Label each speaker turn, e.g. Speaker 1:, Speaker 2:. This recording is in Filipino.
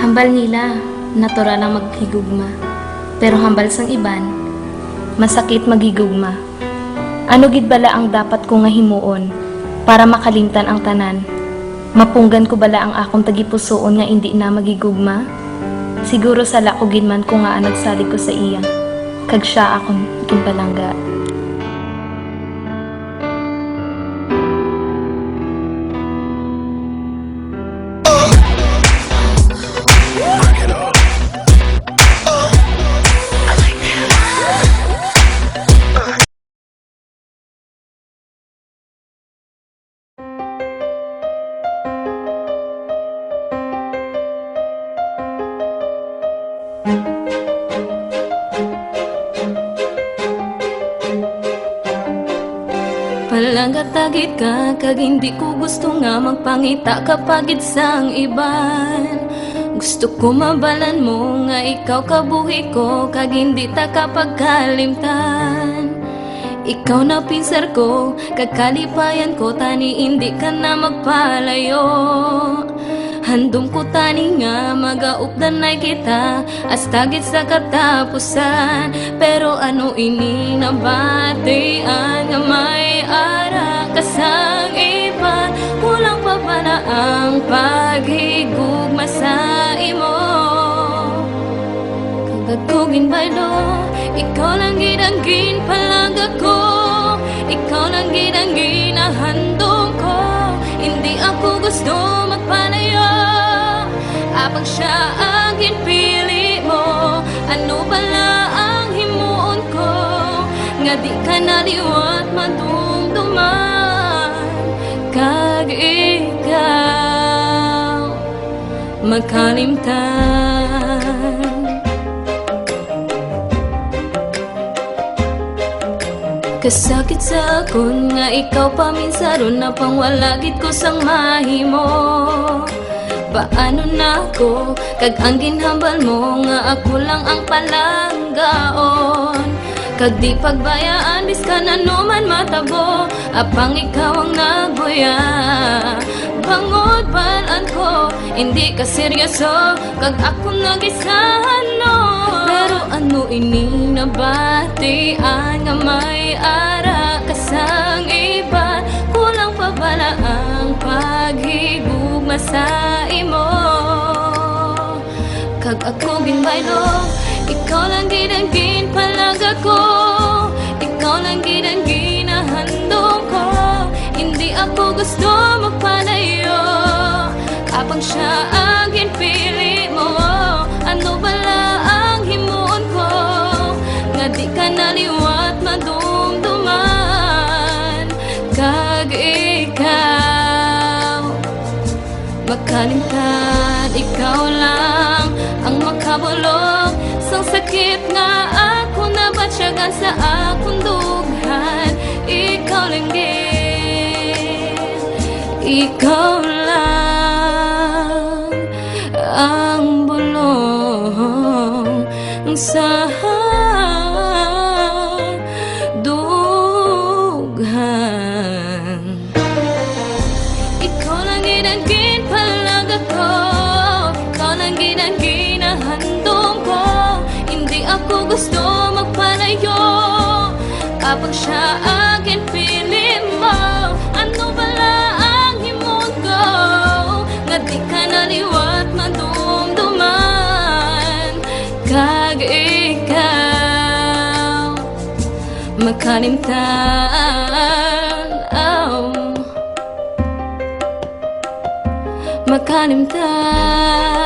Speaker 1: Hambal nila, natural ang maghigugma. Pero hambal sang iban, masakit maghigugma. Ano gid bala ang dapat ko nga himuon para makalimtan ang tanan? Mapunggan ko bala ang akong tagipusoon nga indi na magigugma? Siguro sala ko gid man ko nga nagsalig ko sa iya, kag siya akong ginpalangga.
Speaker 2: Palangga tagit ka, kag hindi ko gusto nga magpangita kapagid sang iban. Gusto ko mabalan mo nga ikaw kabuhi ko, kag hindi ta kapagkalimtan. Ikaw na pinsar ko, kag kalipayan ko, tani hindi ka na magpalayo. Handom ko tani nga magaupdanay kita, as tagit sa katapusan. Pero ano ini nabatian nga may ara kasang iba, kulang pa bala ang paghigugma sa imo. Kagad ko ginbaylo, ikaw lang gidang ginpalangga ko, ikaw lang gidang ginahandom ko. Hindi ako gusto magpalayo, apag siya ang ginpili mo. Ano bala ang himuon ko, nga di ka naliwat madumduman, kag ikaw makalimtan. Kasakit sa akon nga ikaw paminsaron na pangwalagid ko sang mahimo. Paano na ako, kag ang ginhambal mo nga ako lang ang palanggaon. Kag di pagbayaan, biskan ano man matabo, apang ikaw ang nagbuya. Bangod balaan ko, hindi ka seryoso, kag ako nagisahan no. Pero ano ini nabatian nga may ara kasang iba, kulang pa bala ang paghigugma sa imo. Kag ako ginbaylo, ikaw lang gidang ginpalangga ko, ikaw lang gidang ginahandom ko. Hindi ako gusto magpalayo, apang siya ang ginpili mo. Ano bala ang himuon ko, nga di ka naliwat madumduman, kag ikaw makalimtan. Ikaw lang ang makabulog sang sakit nga ako nabatsyagan sa akong dughan. Ikaw lang gid, ikaw lang ang bulong sa dughan. Ikaw lang ginang ginpalangga ko, ikaw lang ginang ginahandom ko. Hindi ako gusto magpalayo, kapag siya ang ginpili mo. Ano bala ang himon ko, nga di ka naliwat madumduman, kag ikaw makalimtan. Oh, makalimtan.